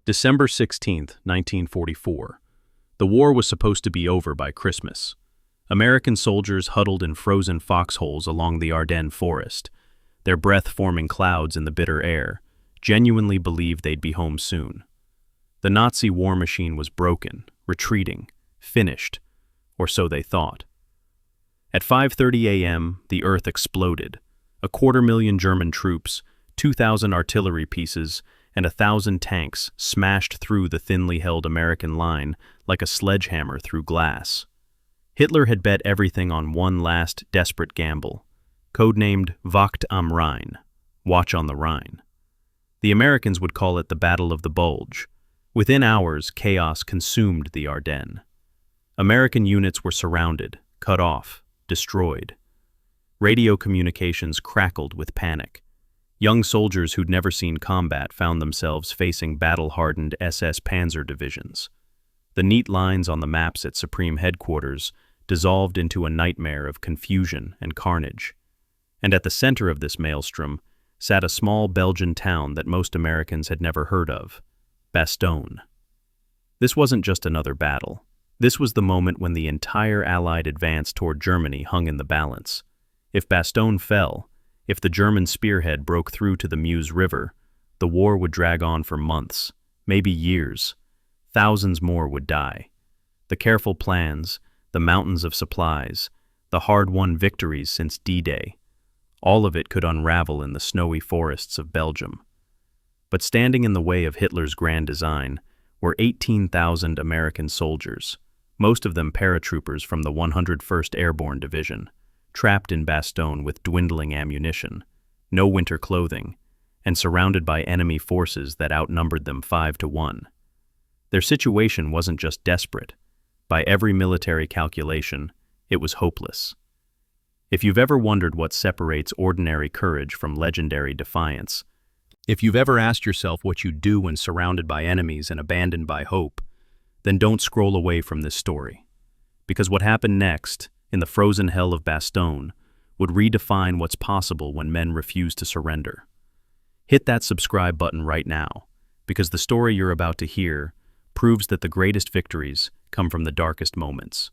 December 16, 1944. The war was supposed to be over by Christmas. American soldiers huddled in frozen foxholes along the Ardennes forest, their breath forming clouds in the bitter air, genuinely believed they'd be home soon. The Nazi war machine was broken, retreating, finished, or so they thought. At 5:30 a.m., the earth exploded. 250,000 German troops, 2,000 artillery pieces, and 1,000 tanks smashed through the thinly held American line like a sledgehammer through glass. Hitler had bet everything on one last desperate gamble, codenamed Wacht am Rhein, Watch on the Rhine. The Americans would call it the Battle of the Bulge. Within hours, chaos consumed the Ardennes. American units were surrounded, cut off, destroyed. Radio communications crackled with panic. Young soldiers who'd never seen combat found themselves facing battle-hardened SS Panzer divisions. The neat lines on the maps at Supreme Headquarters dissolved into a nightmare of confusion and carnage. And at the center of this maelstrom sat a small Belgian town that most Americans had never heard of, Bastogne. This wasn't just another battle. This was the moment when the entire Allied advance toward Germany hung in the balance. If Bastogne fell, if the German spearhead broke through to the Meuse River, the war would drag on for months, maybe years. Thousands more would die. The careful plans, the mountains of supplies, the hard-won victories since D-Day, all of it could unravel in the snowy forests of Belgium. But standing in the way of Hitler's grand design were 18,000 American soldiers, most of them paratroopers from the 101st Airborne Division, trapped in Bastogne with dwindling ammunition, no winter clothing, and surrounded by enemy forces that outnumbered them 5-1. Their situation wasn't just desperate. By every military calculation, it was hopeless. If you've ever wondered what separates ordinary courage from legendary defiance, if you've ever asked yourself what you'd do when surrounded by enemies and abandoned by hope, then don't scroll away from this story. Because what happened next, in the frozen hell of Bastogne, would redefine what's possible when men refuse to surrender. Hit that subscribe button right now, because the story you're about to hear proves that the greatest victories come from the darkest moments.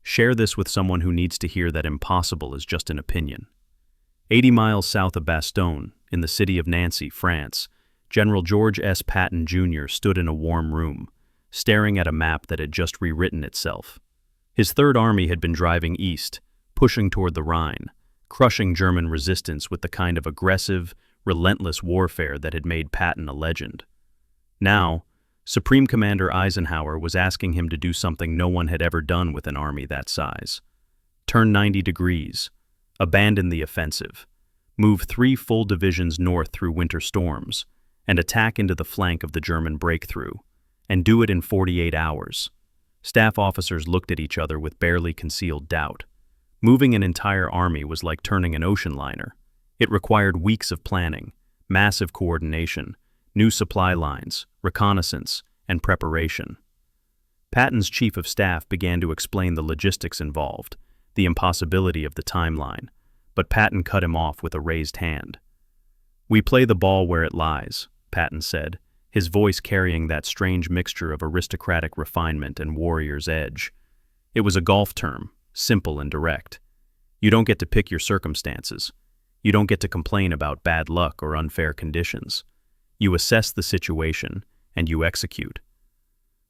Share this with someone who needs to hear that impossible is just an opinion. 80 miles south of Bastogne, in the city of Nancy, France, General George S. Patton Jr. stood in a warm room, staring at a map that had just rewritten itself. His Third Army had been driving east, pushing toward the Rhine, crushing German resistance with the kind of aggressive, relentless warfare that had made Patton a legend. Now, Supreme Commander Eisenhower was asking him to do something no one had ever done with an army that size. Turn 90 degrees, abandon the offensive, move 3 full divisions north through winter storms, and attack into the flank of the German breakthrough, and do it in 48 hours. Staff officers looked at each other with barely concealed doubt. Moving an entire army was like turning an ocean liner. It required weeks of planning, massive coordination, new supply lines, reconnaissance, and preparation. Patton's chief of staff began to explain the logistics involved, the impossibility of the timeline, but Patton cut him off with a raised hand. "We play the ball where it lies," Patton said, his voice carrying that strange mixture of aristocratic refinement and warrior's edge. It was a golf term, simple and direct. You don't get to pick your circumstances. You don't get to complain about bad luck or unfair conditions. You assess the situation, and you execute.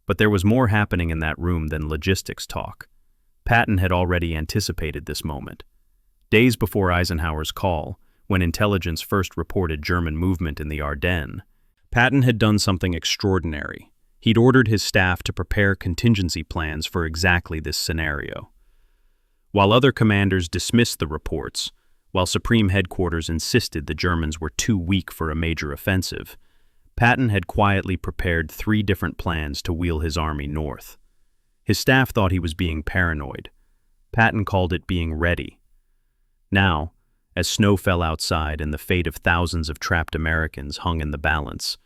But there was more happening in that room than logistics talk. Patton had already anticipated this moment. Days before Eisenhower's call, when intelligence first reported German movement in the Ardennes, Patton had done something extraordinary. He'd ordered his staff to prepare contingency plans for exactly this scenario. While other commanders dismissed the reports, while Supreme Headquarters insisted the Germans were too weak for a major offensive, Patton had quietly prepared 3 different plans to wheel his army north. His staff thought he was being paranoid. Patton called it being ready. Now, as snow fell outside and the fate of thousands of trapped Americans hung in the balance,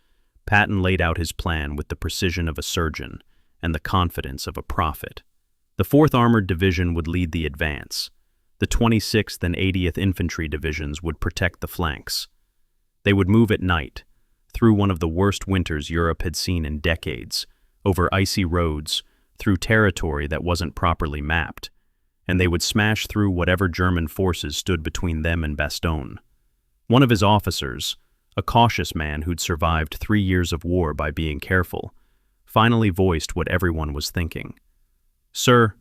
Patton laid out his plan with the precision of a surgeon and the confidence of a prophet. The 4th Armored Division would lead the advance. The 26th and 80th Infantry Divisions would protect the flanks. They would move at night, through one of the worst winters Europe had seen in decades, over icy roads, through territory that wasn't properly mapped, and they would smash through whatever German forces stood between them and Bastogne. One of his officers, a cautious man who'd survived 3 years of war by being careful, finally voiced what everyone was thinking. "Sir,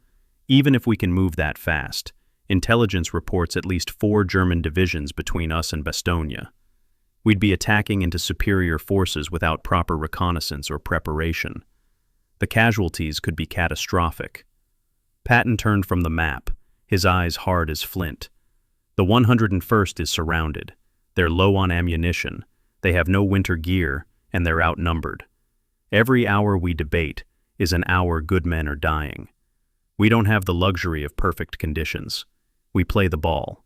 even if we can move that fast, intelligence reports at least 4 German divisions between us and Bastogne. We'd be attacking into superior forces without proper reconnaissance or preparation. The casualties could be catastrophic." Patton turned from the map, his eyes hard as flint. "The 101st is surrounded. They're low on ammunition, they have no winter gear, and they're outnumbered. Every hour we debate is an hour good men are dying. We don't have the luxury of perfect conditions. We play the ball."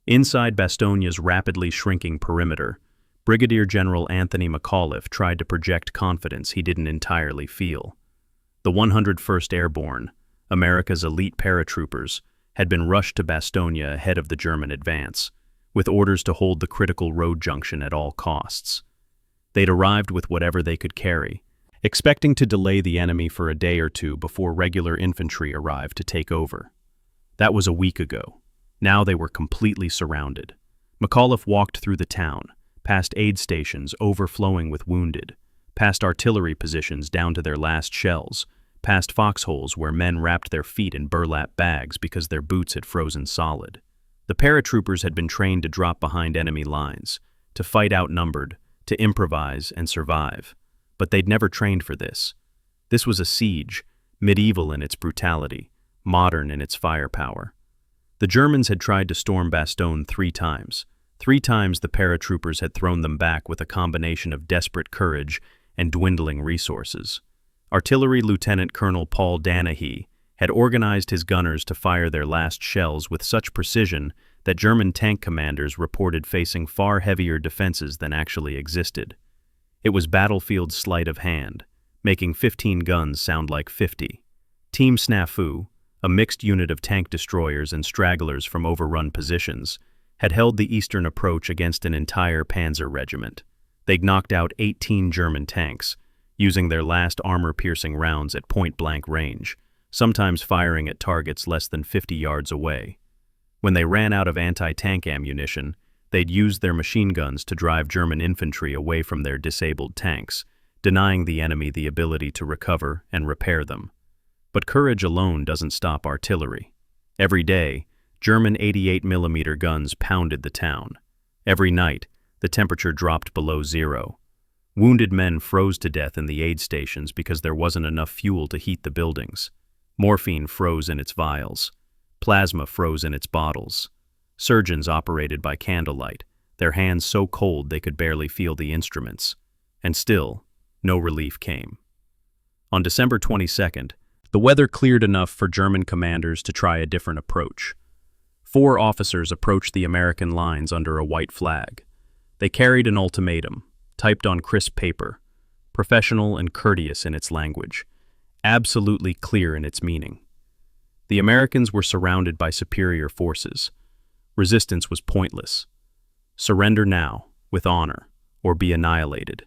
Inside Bastogne's rapidly shrinking perimeter, Brigadier General Anthony McAuliffe tried to project confidence he didn't entirely feel. The 101st Airborne, America's elite paratroopers, had been rushed to Bastogne ahead of the German advance, with orders to hold the critical road junction at all costs. They'd arrived with whatever they could carry, expecting to delay the enemy for a day or two before regular infantry arrived to take over. That was a week ago. Now they were completely surrounded. McAuliffe walked through the town, past aid stations overflowing with wounded, past artillery positions down to their last shells, past foxholes where men wrapped their feet in burlap bags because their boots had frozen solid. The paratroopers had been trained to drop behind enemy lines, to fight outnumbered, to improvise and survive. But they'd never trained for this. This was a siege, medieval in its brutality, modern in its firepower. The Germans had tried to storm Bastogne 3 times. 3 times the paratroopers had thrown them back with a combination of desperate courage and dwindling resources. Artillery Lieutenant Colonel Paul Danahy had organized his gunners to fire their last shells with such precision that German tank commanders reported facing far heavier defenses than actually existed. It was battlefield sleight of hand, making 15 guns sound like 50. Team Snafu, a mixed unit of tank destroyers and stragglers from overrun positions, had held the eastern approach against an entire panzer regiment. They'd knocked out 18 German tanks, using their last armor-piercing rounds at point-blank range, sometimes firing at targets less than 50 yards away. When they ran out of anti-tank ammunition, they'd used their machine guns to drive German infantry away from their disabled tanks, denying the enemy the ability to recover and repair them. But courage alone doesn't stop artillery. Every day, German 88mm guns pounded the town. Every night, the temperature dropped below 0. Wounded men froze to death in the aid stations because there wasn't enough fuel to heat the buildings. Morphine froze in its vials. Plasma froze in its bottles. Surgeons operated by candlelight, their hands so cold they could barely feel the instruments. And still, no relief came. On December 22nd, the weather cleared enough for German commanders to try a different approach. 4 officers approached the American lines under a white flag. They carried an ultimatum, typed on crisp paper, professional and courteous in its language, absolutely clear in its meaning. The Americans were surrounded by superior forces. Resistance was pointless. Surrender now, with honor, or be annihilated.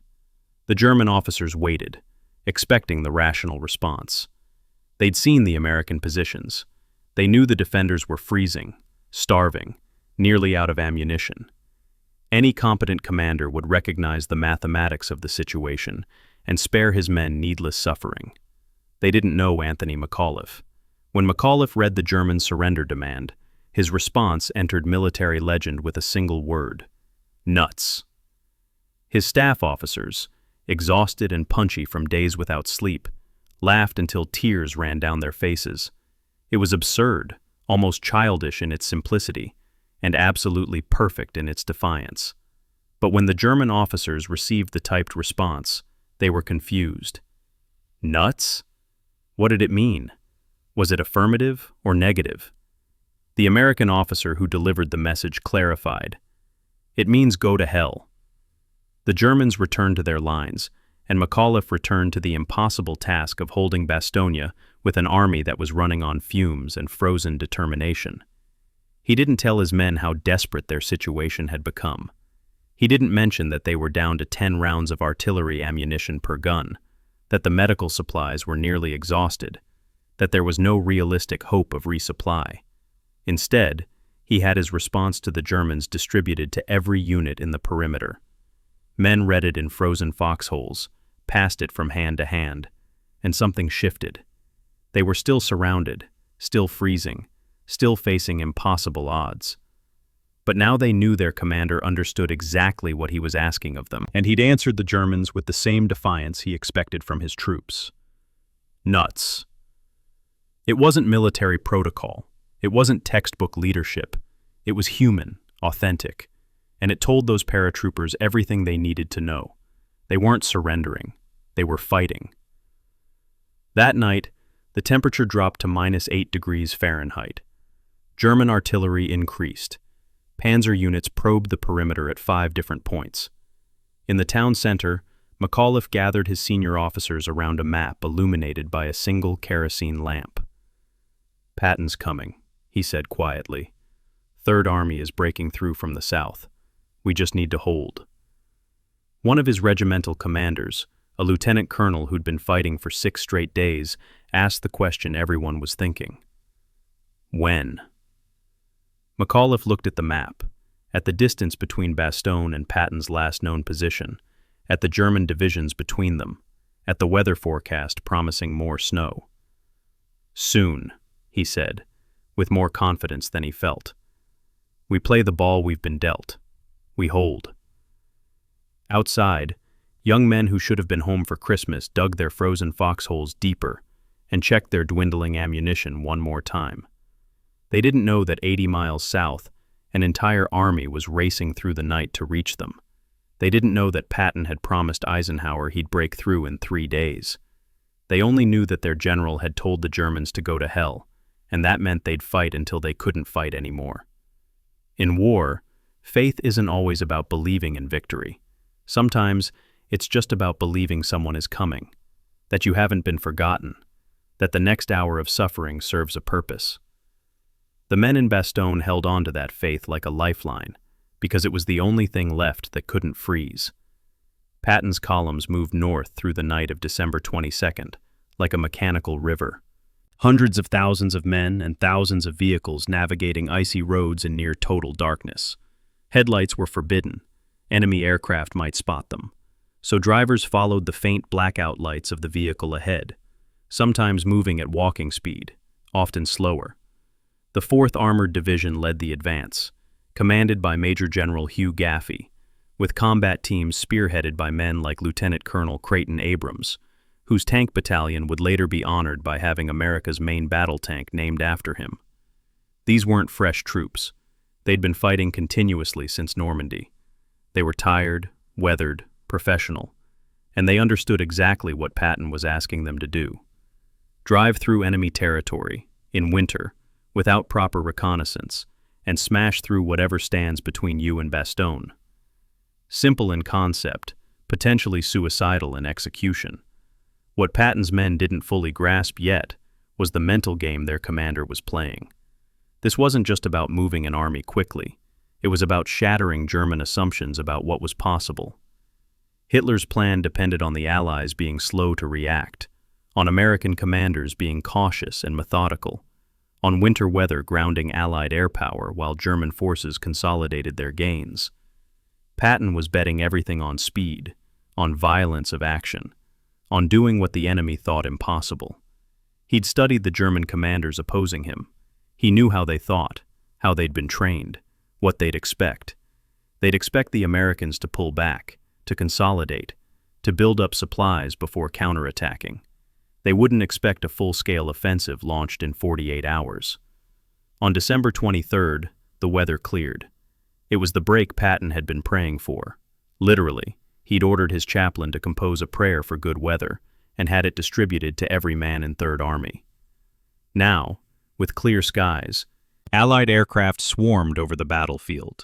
The German officers waited, expecting the rational response. They'd seen the American positions. They knew the defenders were freezing, starving, nearly out of ammunition. Any competent commander would recognize the mathematics of the situation and spare his men needless suffering. They didn't know Anthony McAuliffe. When McAuliffe read the German surrender demand, his response entered military legend with a single word: nuts. His staff officers, exhausted and punchy from days without sleep, laughed until tears ran down their faces. It was absurd, almost childish in its simplicity, and absolutely perfect in its defiance. But when the German officers received the typed response, they were confused. Nuts? What did it mean? Was it affirmative or negative? The American officer who delivered the message clarified. It means go to hell. The Germans returned to their lines, and McAuliffe returned to the impossible task of holding Bastogne with an army that was running on fumes and frozen determination. He didn't tell his men how desperate their situation had become. He didn't mention that they were down to 10 rounds of artillery ammunition per gun, that the medical supplies were nearly exhausted, that there was no realistic hope of resupply. Instead, he had his response to the Germans distributed to every unit in the perimeter. Men read it in frozen foxholes, passed it from hand to hand, and something shifted. They were still surrounded, still freezing, still facing impossible odds. But now they knew their commander understood exactly what he was asking of them, and he'd answered the Germans with the same defiance he expected from his troops. Nuts. It wasn't military protocol. It wasn't textbook leadership. It was human, authentic, and it told those paratroopers everything they needed to know. They weren't surrendering. They were fighting. That night, the temperature dropped to -8 degrees Fahrenheit. German artillery increased. Panzer units probed the perimeter at 5 different points. In the town center, McAuliffe gathered his senior officers around a map illuminated by a single kerosene lamp. "Patton's coming," he said quietly. "Third Army is breaking through from the south. We just need to hold." One of his regimental commanders, a lieutenant colonel who'd been fighting for 6 straight days, asked the question everyone was thinking. When? McAuliffe looked at the map, at the distance between Bastogne and Patton's last known position, at the German divisions between them, at the weather forecast promising more snow. "Soon," he said, with more confidence than he felt. "We play the ball we've been dealt. We hold." Outside, young men who should have been home for Christmas dug their frozen foxholes deeper and checked their dwindling ammunition one more time. They didn't know that 80 miles south, an entire army was racing through the night to reach them. They didn't know that Patton had promised Eisenhower he'd break through in 3 days. They only knew that their general had told the Germans to go to hell, and that meant they'd fight until they couldn't fight anymore. In war, faith isn't always about believing in victory. Sometimes it's just about believing someone is coming, that you haven't been forgotten, that the next hour of suffering serves a purpose. The men in Bastogne held on to that faith like a lifeline, because it was the only thing left that couldn't freeze. Patton's columns moved north through the night of December 22nd, like a mechanical river. Hundreds of thousands of men and thousands of vehicles navigating icy roads in near total darkness. Headlights were forbidden. Enemy aircraft might spot them. So drivers followed the faint blackout lights of the vehicle ahead, sometimes moving at walking speed, often slower. The 4th Armored Division led the advance, commanded by Major General Hugh Gaffey, with combat teams spearheaded by men like Lieutenant Colonel Creighton Abrams, whose tank battalion would later be honored by having America's main battle tank named after him. These weren't fresh troops. They'd been fighting continuously since Normandy. They were tired, weathered, professional, and they understood exactly what Patton was asking them to do. Drive through enemy territory, in winter, without proper reconnaissance, and smash through whatever stands between you and Bastogne. Simple in concept, potentially suicidal in execution. What Patton's men didn't fully grasp yet was the mental game their commander was playing. This wasn't just about moving an army quickly. It was about shattering German assumptions about what was possible. Hitler's plan depended on the Allies being slow to react, on American commanders being cautious and methodical, on winter weather grounding Allied air power while German forces consolidated their gains. Patton was betting everything on speed, on violence of action, on doing what the enemy thought impossible. He'd studied the German commanders opposing him. He knew how they thought, how they'd been trained, what they'd expect. They'd expect the Americans to pull back, to consolidate, to build up supplies before counterattacking. They wouldn't expect a full-scale offensive launched in 48 hours. On December 23rd, the weather cleared. It was the break Patton had been praying for. Literally, he'd ordered his chaplain to compose a prayer for good weather and had it distributed to every man in Third Army. Now, with clear skies, Allied aircraft swarmed over the battlefield.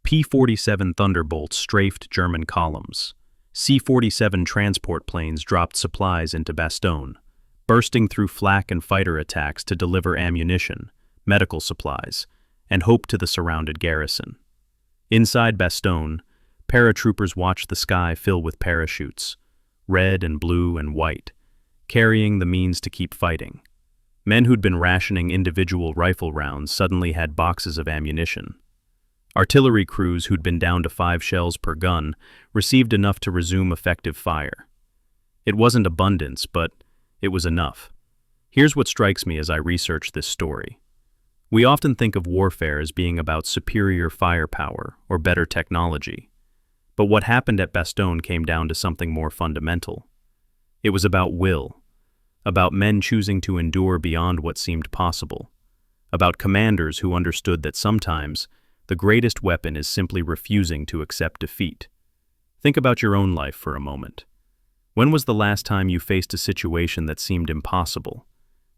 P-47 Thunderbolts strafed German columns. C-47 transport planes dropped supplies into Bastogne, bursting through flak and fighter attacks to deliver ammunition, medical supplies, and hope to the surrounded garrison. Inside Bastogne, Paratroopers watched the sky fill with parachutes, red and blue and white, carrying the means to keep fighting. Men who'd been rationing individual rifle rounds suddenly had boxes of ammunition. Artillery crews who'd been down to 5 shells per gun received enough to resume effective fire. It wasn't abundance, but it was enough. Here's what strikes me as I research this story. We often think of warfare as being about superior firepower or better technology. But what happened at Bastogne came down to something more fundamental. It was about will, about men choosing to endure beyond what seemed possible, about commanders who understood that sometimes the greatest weapon is simply refusing to accept defeat. Think about your own life for a moment. When was the last time you faced a situation that seemed impossible,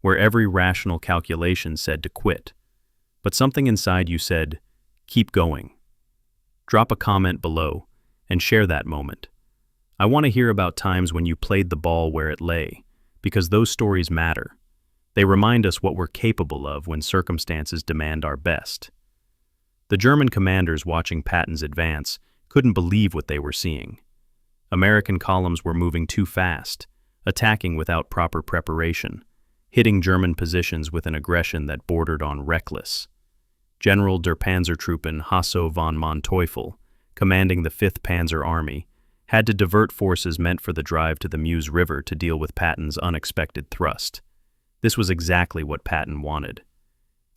where every rational calculation said to quit, but something inside you said, keep going? Drop a comment below and share that moment. I want to hear about times when you played the ball where it lay, because those stories matter. They remind us what we're capable of when circumstances demand our best. The German commanders watching Patton's advance couldn't believe what they were seeing. American columns were moving too fast, attacking without proper preparation, hitting German positions with an aggression that bordered on reckless. General der Panzertruppen Hasso von Manteuffel, commanding the 5th Panzer Army, had to divert forces meant for the drive to the Meuse River to deal with Patton's unexpected thrust. This was exactly what Patton wanted.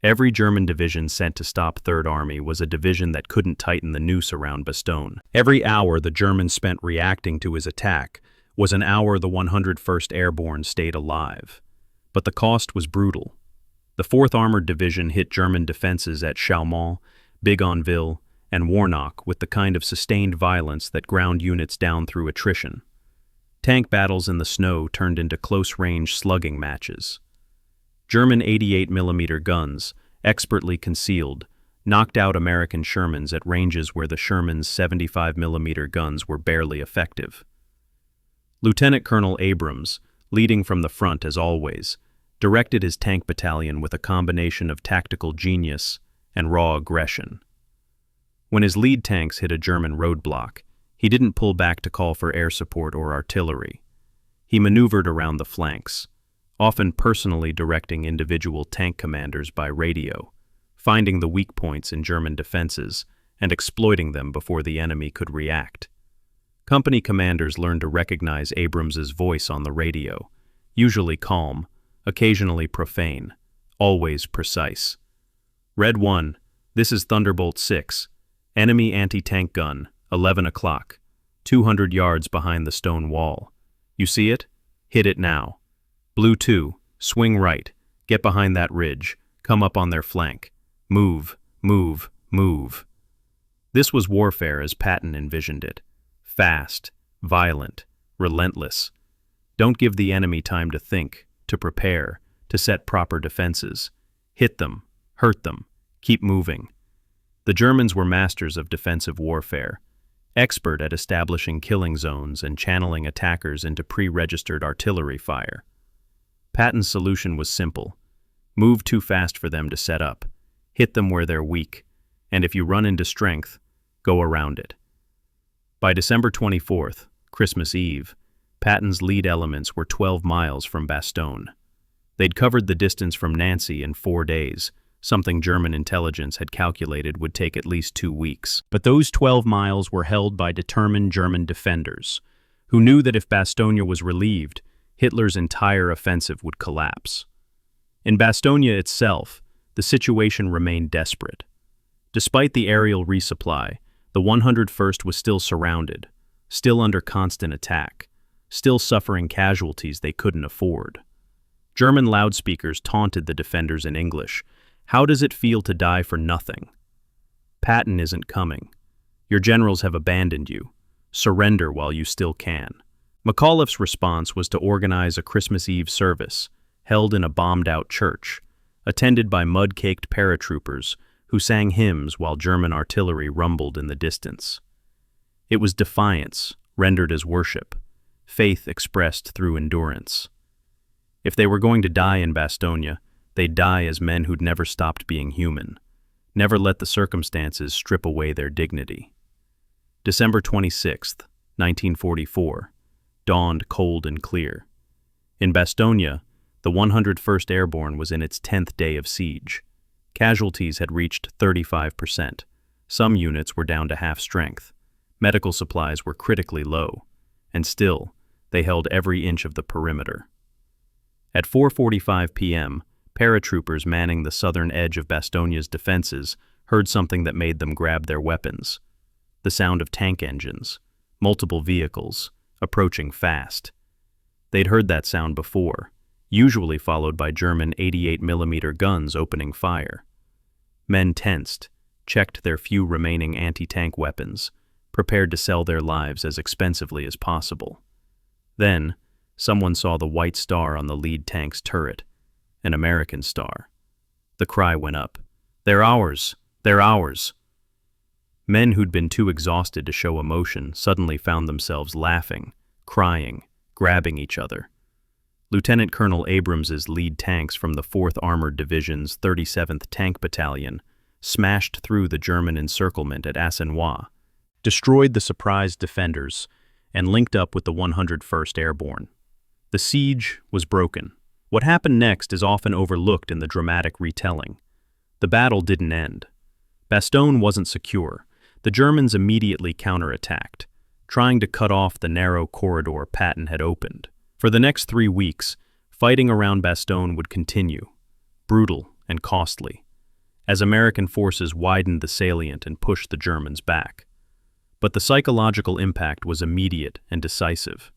Every German division sent to stop Third Army was a division that couldn't tighten the noose around Bastogne. Every hour the Germans spent reacting to his attack was an hour the 101st Airborne stayed alive. But the cost was brutal. The 4th Armored Division hit German defenses at Chaumont, Bigonville, and Warnock with the kind of sustained violence that ground units down through attrition. Tank battles in the snow turned into close-range slugging matches. German 88mm guns, expertly concealed, knocked out American Shermans at ranges where the Sherman's 75mm guns were barely effective. Lieutenant Colonel Abrams, leading from the front as always, directed his tank battalion with a combination of tactical genius and raw aggression. When his lead tanks hit a German roadblock, he didn't pull back to call for air support or artillery. He maneuvered around the flanks, often personally directing individual tank commanders by radio, finding the weak points in German defenses and exploiting them before the enemy could react. Company commanders learned to recognize Abrams's voice on the radio, usually calm, occasionally profane, always precise. Red 1, this is Thunderbolt 6, enemy anti-tank gun, 11 o'clock, 200 yards behind the stone wall. You see it? Hit it now. Blue 2, swing right, get behind that ridge, come up on their flank. Move, move, move. This was warfare as Patton envisioned it. Fast, violent, relentless. Don't give the enemy time to think, to prepare, to set proper defenses. Hit them, hurt them, keep moving. The Germans were masters of defensive warfare, expert at establishing killing zones and channeling attackers into pre-registered artillery fire. Patton's solution was simple. Move too fast for them to set up, hit them where they're weak, and if you run into strength, go around it. By December 24th, Christmas Eve, Patton's lead elements were 12 miles from Bastogne. They'd covered the distance from Nancy in 4 days, something German intelligence had calculated would take at least 2 weeks. But those 12 miles were held by determined German defenders, who knew that if Bastogne was relieved, Hitler's entire offensive would collapse. In Bastogne itself, the situation remained desperate. Despite the aerial resupply, the 101st was still surrounded, still under constant attack, still suffering casualties they couldn't afford. German loudspeakers taunted the defenders in English. How does it feel to die for nothing? Patton isn't coming. Your generals have abandoned you. Surrender while you still can. McAuliffe's response was to organize a Christmas Eve service, held in a bombed-out church, attended by mud-caked paratroopers who sang hymns while German artillery rumbled in the distance. It was defiance, rendered as worship, faith expressed through endurance. If they were going to die in Bastogne, they'd die as men who'd never stopped being human, never let the circumstances strip away their dignity. December 26th, 1944, dawned cold and clear. In Bastogne, the 101st Airborne was in its 10th day of siege. Casualties had reached 35%. Some units were down to half strength. Medical supplies were critically low, and still, they held every inch of the perimeter. At 4:45 p.m., paratroopers manning the southern edge of Bastogne's defenses heard something that made them grab their weapons. The sound of tank engines, multiple vehicles, approaching fast. They'd heard that sound before, usually followed by German 88mm guns opening fire. Men tensed, checked their few remaining anti-tank weapons, prepared to sell their lives as expensively as possible. Then, someone saw the white star on the lead tank's turret, an American star. The cry went up, "They're ours! They're ours!" Men who'd been too exhausted to show emotion suddenly found themselves laughing, crying, grabbing each other. Lieutenant Colonel Abrams's lead tanks from the 4th Armored Division's 37th Tank Battalion smashed through the German encirclement at Assenois, destroyed the surprised defenders, and linked up with the 101st Airborne. The siege was broken. What happened next is often overlooked in the dramatic retelling. The battle didn't end. Bastogne wasn't secure. The Germans immediately counterattacked, trying to cut off the narrow corridor Patton had opened. For the next 3 weeks, fighting around Bastogne would continue, brutal and costly, as American forces widened the salient and pushed the Germans back. But the psychological impact was immediate and decisive.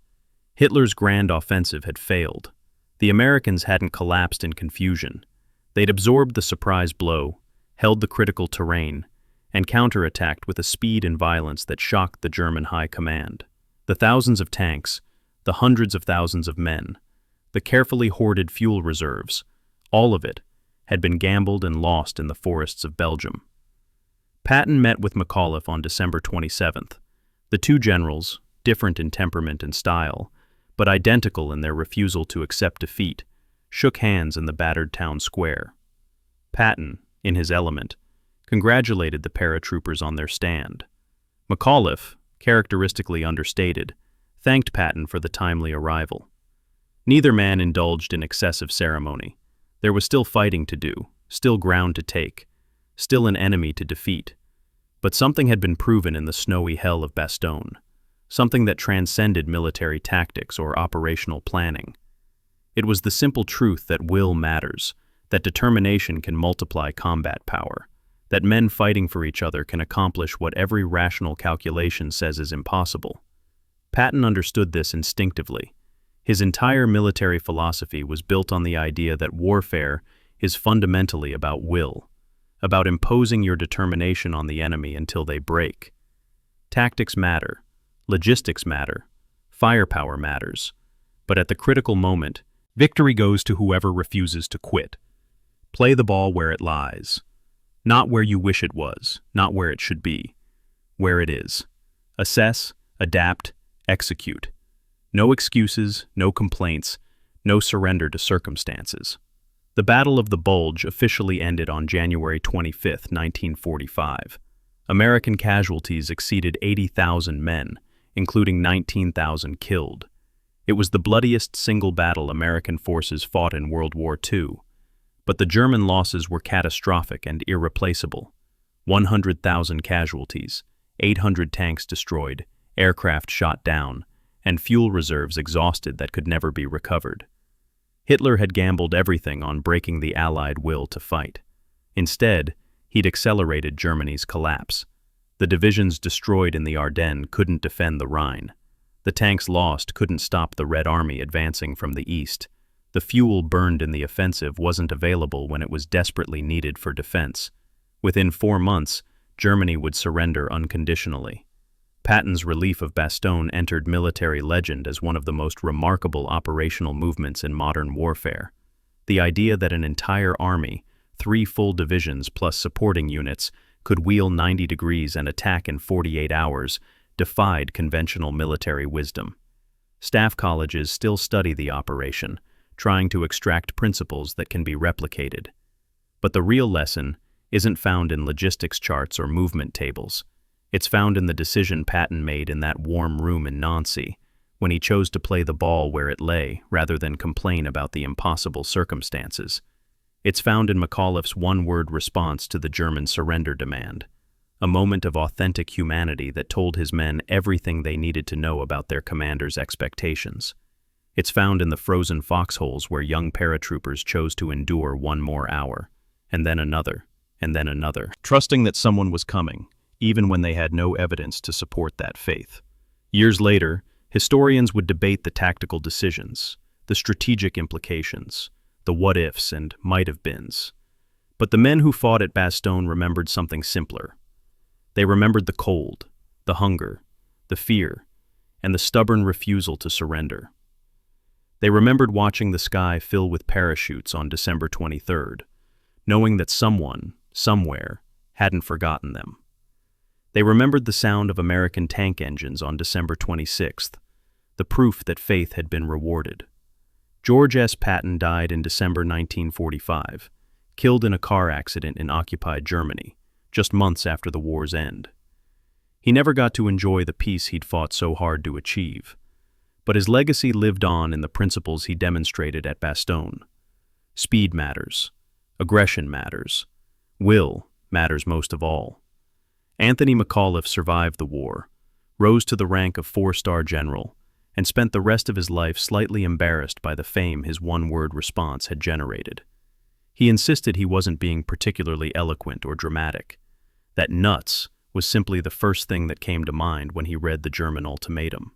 Hitler's grand offensive had failed. The Americans hadn't collapsed in confusion. They'd absorbed the surprise blow, held the critical terrain, and counterattacked with a speed and violence that shocked the German high command. The thousands of tanks, the hundreds of thousands of men, the carefully hoarded fuel reserves, all of it had been gambled and lost in the forests of Belgium. Patton met with McAuliffe on December 27th. The two generals, different in temperament and style, but identical in their refusal to accept defeat, shook hands in the battered town square. Patton, in his element, congratulated the paratroopers on their stand. McAuliffe, characteristically understated, thanked Patton for the timely arrival. Neither man indulged in excessive ceremony. There was still fighting to do, still ground to take, still an enemy to defeat. But something had been proven in the snowy hell of Bastogne, something that transcended military tactics or operational planning. It was the simple truth that will matters, that determination can multiply combat power, that men fighting for each other can accomplish what every rational calculation says is impossible. Patton understood this instinctively. His entire military philosophy was built on the idea that warfare is fundamentally about will, about imposing your determination on the enemy until they break. Tactics matter, logistics matter, firepower matters, but at the critical moment, victory goes to whoever refuses to quit. Play the ball where it lies. Not where you wish it was, not where it should be, where it is. Assess, adapt, execute. No excuses, no complaints, no surrender to circumstances. The Battle of the Bulge officially ended on January 25, 1945. American casualties exceeded 80,000 men, including 19,000 killed. It was the bloodiest single battle American forces fought in World War II. But the German losses were catastrophic and irreplaceable. 100,000 casualties, 800 tanks destroyed, aircraft shot down, and fuel reserves exhausted that could never be recovered. Hitler had gambled everything on breaking the Allied will to fight. Instead, he'd accelerated Germany's collapse. The divisions destroyed in the Ardennes couldn't defend the Rhine. The tanks lost couldn't stop the Red Army advancing from the east. The fuel burned in the offensive wasn't available when it was desperately needed for defense. Within 4 months, Germany would surrender unconditionally. Patton's relief of Bastogne entered military legend as one of the most remarkable operational movements in modern warfare. The idea that an entire army, 3 full divisions plus supporting units, could wheel 90 degrees and attack in 48 hours defied conventional military wisdom. Staff colleges still study the operation, trying to extract principles that can be replicated. But the real lesson isn't found in logistics charts or movement tables. It's found in the decision Patton made in that warm room in Nancy, when he chose to play the ball where it lay rather than complain about the impossible circumstances. It's found in McAuliffe's one-word response to the German surrender demand, a moment of authentic humanity that told his men everything they needed to know about their commander's expectations. It's found in the frozen foxholes where young paratroopers chose to endure one more hour, and then another, trusting that someone was coming, even when they had no evidence to support that faith. Years later, historians would debate the tactical decisions, the strategic implications, the what-ifs and might-have-beens. But the men who fought at Bastogne remembered something simpler. They remembered the cold, the hunger, the fear, and the stubborn refusal to surrender. They remembered watching the sky fill with parachutes on December 23rd, knowing that someone, somewhere, hadn't forgotten them. They remembered the sound of American tank engines on December 26th, the proof that faith had been rewarded. George S. Patton died in December 1945, killed in a car accident in occupied Germany, just months after the war's end. He never got to enjoy the peace he'd fought so hard to achieve, but his legacy lived on in the principles he demonstrated at Bastogne. Speed matters. Aggression matters. Will matters most of all. Anthony McAuliffe survived the war, rose to the rank of four-star general, and spent the rest of his life slightly embarrassed by the fame his one-word response had generated. He insisted he wasn't being particularly eloquent or dramatic, that nuts was simply the first thing that came to mind when he read the German ultimatum.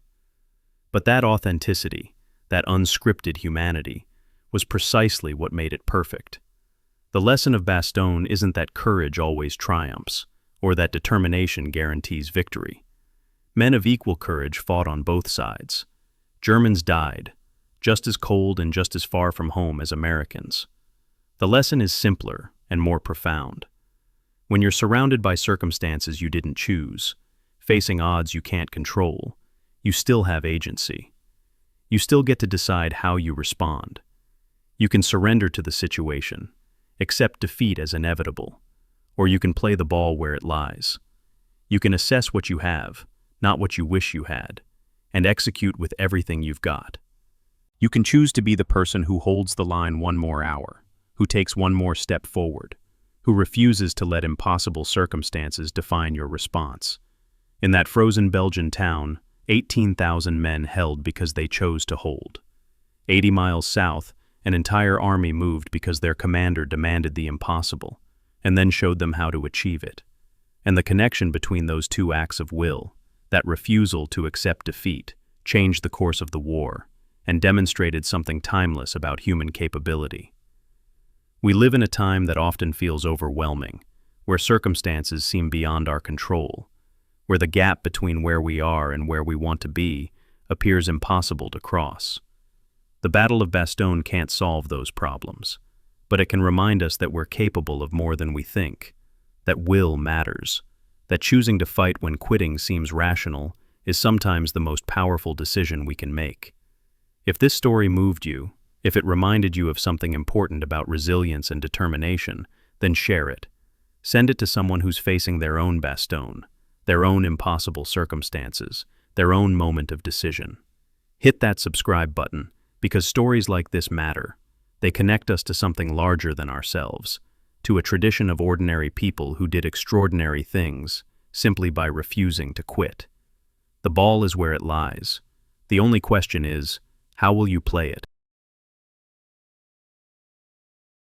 But that authenticity, that unscripted humanity, was precisely what made it perfect. The lesson of Bastogne isn't that courage always triumphs, or that determination guarantees victory. Men of equal courage fought on both sides. Germans died, just as cold and just as far from home as Americans. The lesson is simpler and more profound. When you're surrounded by circumstances you didn't choose, facing odds you can't control, you still have agency. You still get to decide how you respond. You can surrender to the situation, accept defeat as inevitable, or you can play the ball where it lies. You can assess what you have, not what you wish you had, and execute with everything you've got. You can choose to be the person who holds the line one more hour, who takes one more step forward, who refuses to let impossible circumstances define your response. In that frozen Belgian town, 18,000 men held because they chose to hold. 80 miles south, an entire army moved because their commander demanded the impossible, and then showed them how to achieve it. And the connection between those two acts of will, that refusal to accept defeat, changed the course of the war, and demonstrated something timeless about human capability. We live in a time that often feels overwhelming, where circumstances seem beyond our control, where the gap between where we are and where we want to be appears impossible to cross. The Battle of Bastogne can't solve those problems, but it can remind us that we're capable of more than we think, that will matters, that choosing to fight when quitting seems rational is sometimes the most powerful decision we can make. If this story moved you, if it reminded you of something important about resilience and determination, then share it. Send it to someone who's facing their own Bastogne, their own impossible circumstances, their own moment of decision. Hit that subscribe button, because stories like this matter. They connect us to something larger than ourselves, to a tradition of ordinary people who did extraordinary things simply by refusing to quit. The ball is where it lies. The only question is, how will you play it?